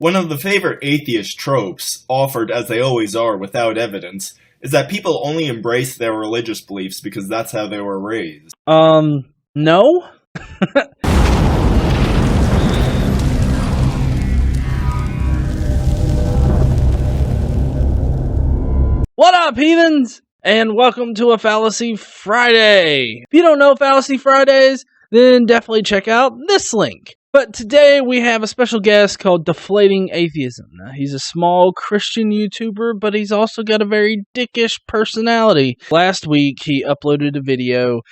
One of the favorite atheist tropes, offered as they always are without evidence, is that people only embrace their religious beliefs because that's how they were raised. No? What up, heathens? And welcome to a Fallacy Friday. If you don't know Fallacy Fridays, then definitely check out this link. But today we have a special guest called Deflating Atheism. Now, he's a small Christian YouTuber, but he's also got a very dickish personality. Last week he uploaded a video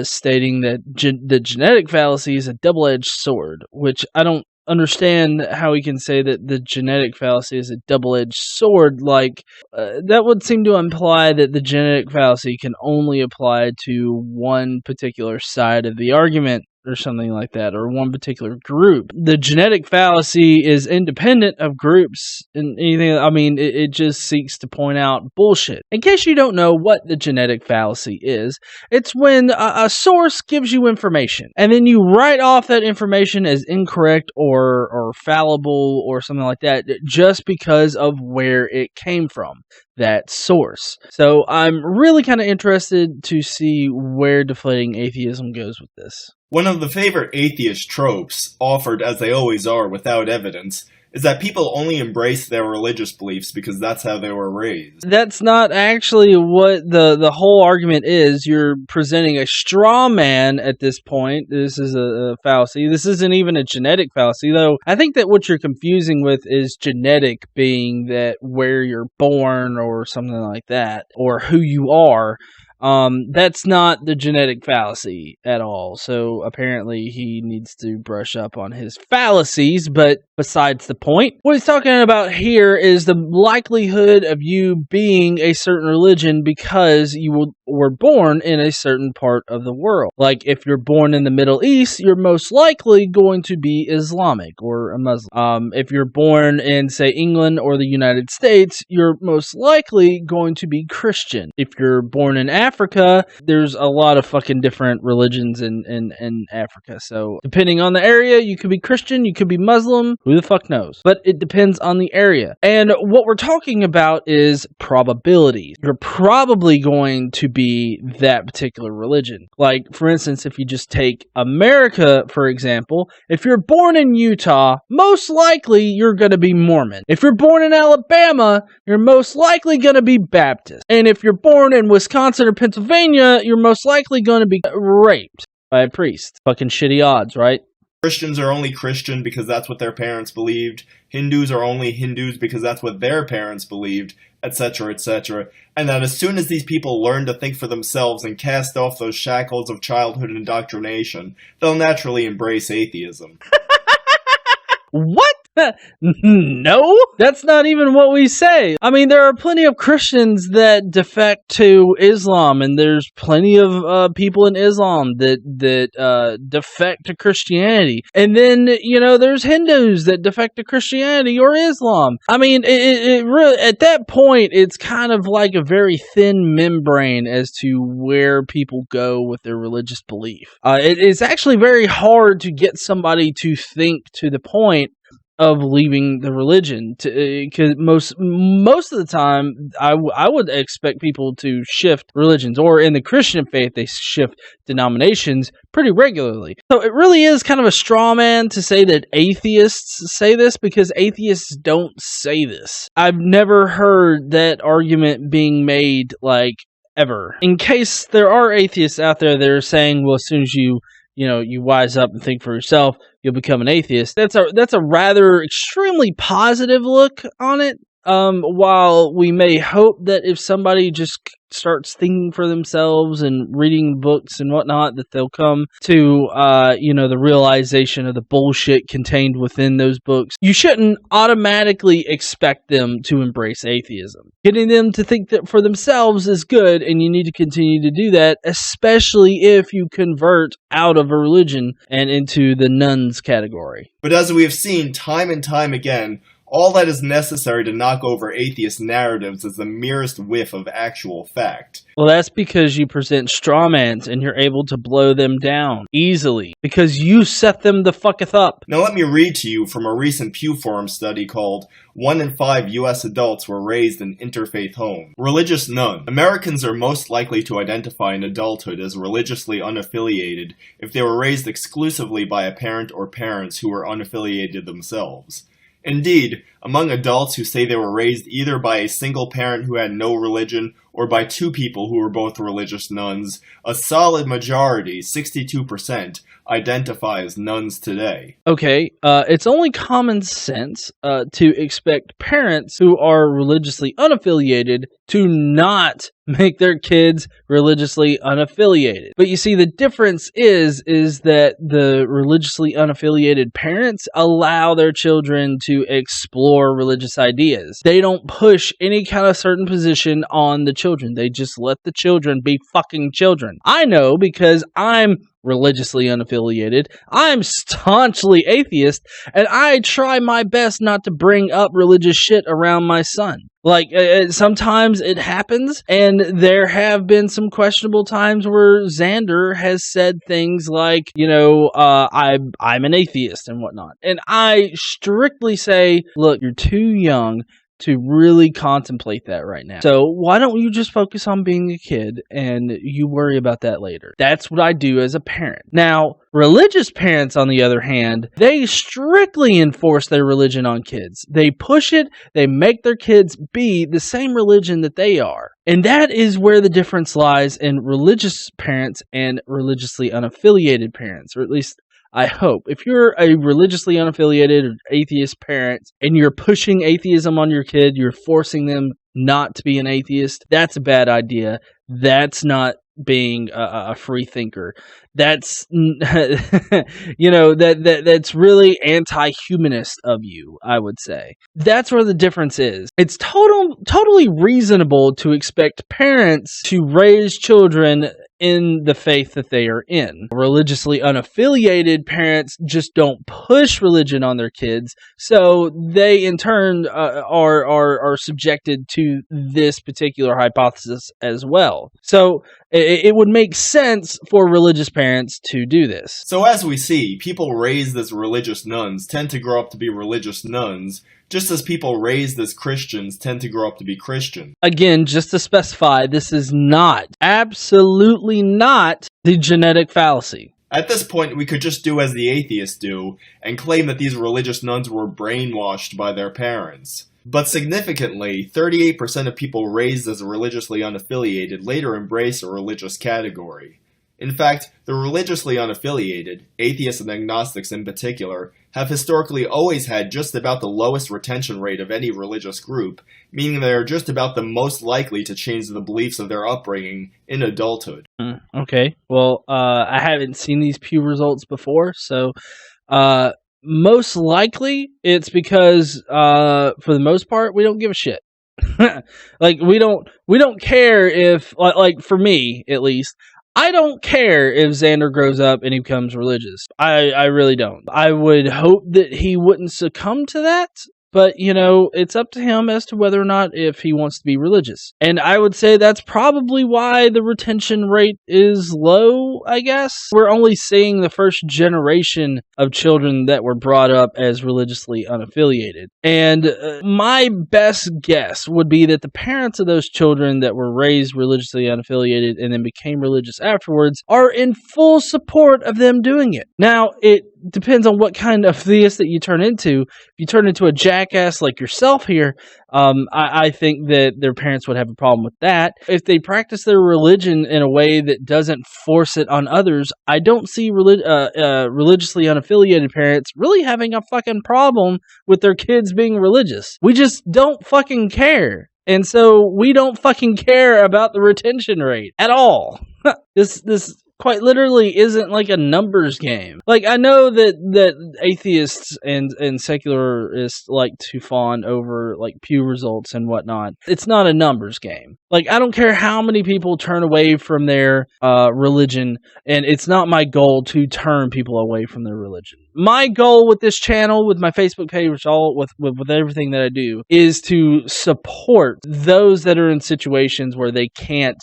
stating that the genetic fallacy is a double-edged sword, which I don't understand how he can say that the genetic fallacy is a double-edged sword. Like, that would seem to imply that the genetic fallacy can only apply to one particular side of the argument, or something like that, or one particular group. The genetic fallacy is independent of groups and anything. I mean, it just seeks to point out bullshit. In case you don't know what the genetic fallacy is, it's when a source gives you information, and then you write off that information as incorrect or fallible or something like that, just because of where it came from, that source. So I'm really kind of interested to see where Deflating Atheism goes with this. One of the favorite atheist tropes, offered as they always are without evidence, is that people only embrace their religious beliefs because that's how they were raised. That's not actually what the whole argument is. You're presenting a straw man at this point. This is a fallacy. This isn't even a genetic fallacy, though. I think that what you're confusing with is genetic being that where you're born or something like that, or who you are. That's not the genetic fallacy at all. So apparently he needs to brush up on his fallacies, but besides the point, what he's talking about here is the likelihood of you being a certain religion because you were born in a certain part of the world. Like, if you're born in the Middle East, you're most likely going to be Islamic or a Muslim. If you're born in, say, England or the United States, you're most likely going to be Christian. If you're born in Africa, there's a lot of fucking different religions in Africa. So depending on the area, you could be Christian, you could be Muslim, who the fuck knows? But it depends on the area. And what we're talking about is probabilities. You're probably going to be that particular religion. Like, for instance, if you just take America, for example, if you're born in Utah, most likely you're going to be Mormon. If you're born in Alabama, you're most likely going to be Baptist. And if you're born in Wisconsin or Pennsylvania, you're most likely going to be raped by a priest. Fucking shitty odds, right? Christians are only Christian because that's what their parents believed. Hindus are only Hindus because that's what their parents believed, etc., etc. And that as soon as these people learn to think for themselves and cast off those shackles of childhood indoctrination, they'll naturally embrace atheism. What? No, that's not even what we say. I mean, there are plenty of Christians that defect to Islam, and there's plenty of people in Islam that defect to Christianity. And then, you know, there's Hindus that defect to Christianity or Islam. I mean, it really, at that point, it's kind of like a very thin membrane as to where people go with their religious belief. It's actually very hard to get somebody to think to the point of leaving the religion, because most of the time I would expect people to shift religions, or in the Christian faith they shift denominations pretty regularly. So it really is kind of a straw man to say that atheists say this, because atheists don't say this. I've never heard that argument being made, like, ever. In case there are atheists out there that are saying, well, as soon as you wise up and think for yourself, you'll become an atheist. That's a rather extremely positive look on it. While we may hope that if somebody just starts thinking for themselves and reading books and whatnot, that they'll come to, the realization of the bullshit contained within those books, you shouldn't automatically expect them to embrace atheism. Getting them to think that for themselves is good, and you need to continue to do that, especially if you convert out of a religion and into the nuns category. But as we have seen time and time again, All that is necessary to knock over atheist narratives is the merest whiff of actual fact. Well, that's because you present strawmans and you're able to blow them down easily because you set them the fucketh up. Now let me read to you from a recent Pew Forum study called 1 in 5 U.S. adults were raised in interfaith homes. Religious none. Americans are most likely to identify in adulthood as religiously unaffiliated if they were raised exclusively by a parent or parents who were unaffiliated themselves. Indeed, among adults who say they were raised either by a single parent who had no religion or by two people who were both religious nuns, a solid majority, 62%, identify as nuns today. Okay, it's only common sense to expect parents who are religiously unaffiliated to not make their kids religiously unaffiliated. But you see, the difference is that the religiously unaffiliated parents allow their children to explore religious ideas. They don't push any kind of certain position on the children. They just let the children be fucking children. I know because I'm religiously unaffiliated. I'm staunchly atheist, and I try my best not to bring up religious shit around my son. Like, sometimes it happens, and there have been some questionable times where Xander has said things like, I'm an atheist and whatnot. And I strictly say, look, you're too young to really contemplate that right now. So why don't you just focus on being a kid and you worry about that later? That's what I do as a parent. Now, religious parents, on the other hand, they strictly enforce their religion on kids. They push it. They make their kids be the same religion that they are. And that is where the difference lies in religious parents and religiously unaffiliated parents, or at least I hope. If you're a religiously unaffiliated or atheist parent and you're pushing atheism on your kid, you're forcing them not to be an atheist, that's a bad idea. That's not being a free thinker. That's that's really anti-humanist of you, I would say. That's where the difference is. It's totally reasonable to expect parents to raise children in the faith that they are in. Religiously unaffiliated parents just don't push religion on their kids, so they in turn are subjected to this particular hypothesis as well. So it would make sense for religious parents to do this. So as we see, people raised as religious nuns tend to grow up to be religious nuns, just as people raised as Christians tend to grow up to be Christian. Again, just to specify, this is absolutely not the genetic fallacy. At this point, we could just do as the atheists do, and claim that these religious nuns were brainwashed by their parents. But significantly, 38% of people raised as religiously unaffiliated later embrace a religious category. In fact, the religiously unaffiliated, atheists and agnostics in particular, have historically always had just about the lowest retention rate of any religious group, meaning they are just about the most likely to change the beliefs of their upbringing in adulthood. Okay, well, I haven't seen these Pew results before, so most likely it's because, for the most part, we don't give a shit. Like, we don't care if, like for me, at least, I don't care if Xander grows up and he becomes religious. I really don't. I would hope that he wouldn't succumb to that, but, it's up to him as to whether or not if he wants to be religious. And I would say that's probably why the retention rate is low, I guess. We're only seeing the first generation of children that were brought up as religiously unaffiliated. And my best guess would be that the parents of those children that were raised religiously unaffiliated and then became religious afterwards are in full support of them doing it. Now, it depends on what kind of theist that you turn into. If you turn into a jackass like yourself here, I think that their parents would have a problem with that. If they practice their religion in a way that doesn't force it on others, I don't see religiously unaffiliated parents really having a fucking problem with their kids being religious. We just don't fucking care. And so we don't fucking care about the retention rate at all. This quite literally isn't like a numbers game. Like, I know that atheists and secularists like to fawn over like Pew results and whatnot. It's not a numbers game. Like, I don't care how many people turn away from their religion, and it's not my goal to turn people away from their religion. my goal with this channel, with my Facebook page, which all with everything that I do, is to support those that are in situations where they can't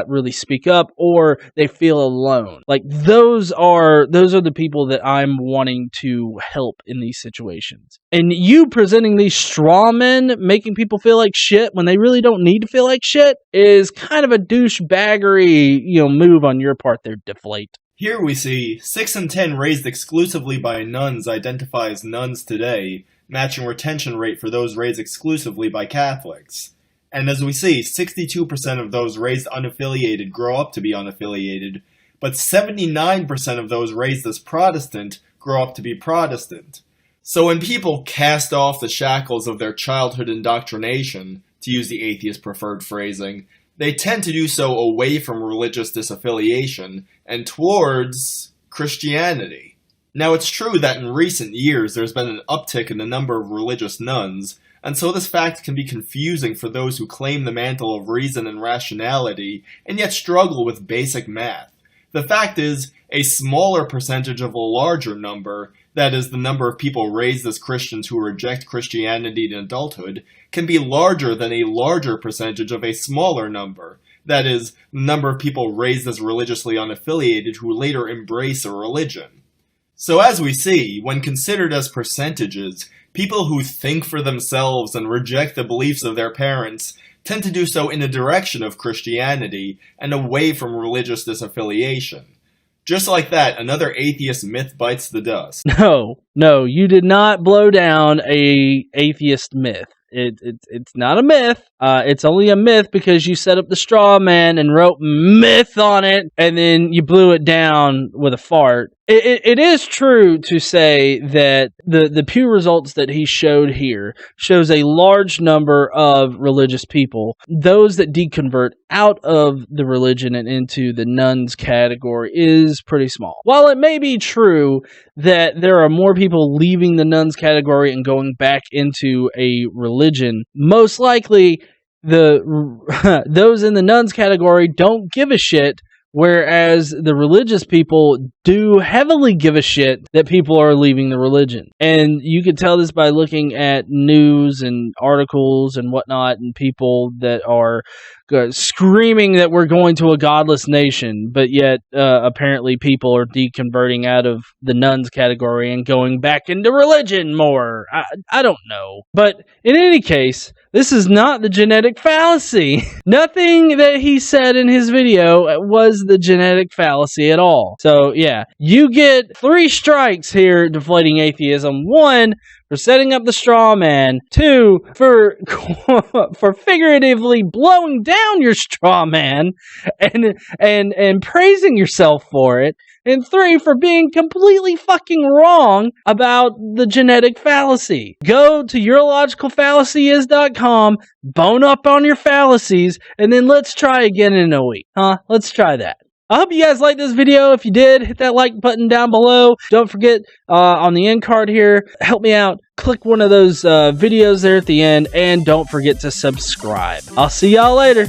really speak up or they feel alone. Like those are the people that I'm wanting to help in these situations. And you presenting these straw men, making people feel like shit when they really don't need to feel like shit, is kind of a douchebaggery, move on your part there, Deflate. Here we see 6 in 10 raised exclusively by nuns identify as nuns today, matching retention rate for those raised exclusively by Catholics. And as we see, 62% of those raised unaffiliated grow up to be unaffiliated, but 79% of those raised as Protestant grow up to be Protestant. So when people cast off the shackles of their childhood indoctrination, to use the atheist preferred phrasing, they tend to do so away from religious disaffiliation and towards Christianity. Now it's true that in recent years there's been an uptick in the number of religious nuns, and so this fact can be confusing for those who claim the mantle of reason and rationality and yet struggle with basic math. The fact is, a smaller percentage of a larger number, that is, the number of people raised as Christians who reject Christianity in adulthood, can be larger than a larger percentage of a smaller number, that is, the number of people raised as religiously unaffiliated who later embrace a religion. So as we see, when considered as percentages, people who think for themselves and reject the beliefs of their parents tend to do so in a direction of Christianity and away from religious disaffiliation. Just like that, another atheist myth bites the dust. No, you did not blow down a atheist myth. It's not a myth. It's only a myth because you set up the straw man and wrote myth on it, and then you blew it down with a fart. It is true to say that the Pew results that he showed here shows a large number of religious people. Those that deconvert out of the religion and into the nuns category is pretty small. While it may be true that there are more people leaving the nuns category and going back into a religion, most likely those in the nuns category don't give a shit, whereas the religious people do heavily give a shit that people are leaving the religion. And you can tell this by looking at news and articles and whatnot, and people that are screaming that we're going to a godless nation, but yet apparently people are deconverting out of the nuns category and going back into religion more. I don't know. But in any case, this is not the genetic fallacy. Nothing that he said in his video was the genetic fallacy at all. So yeah, you get 3 strikes here, Deflating Atheism. 1, for setting up the straw man. 2, for figuratively blowing down your straw man and praising yourself for it. And 3, for being completely fucking wrong about the genetic fallacy. Go to yourlogicalfallacyis.com, bone up on your fallacies, and then let's try again in a week. Let's try that. I hope you guys liked this video. If you did, hit that like button down below. Don't forget, on the end card here, help me out. Click one of those videos there at the end, and don't forget to subscribe. I'll see y'all later.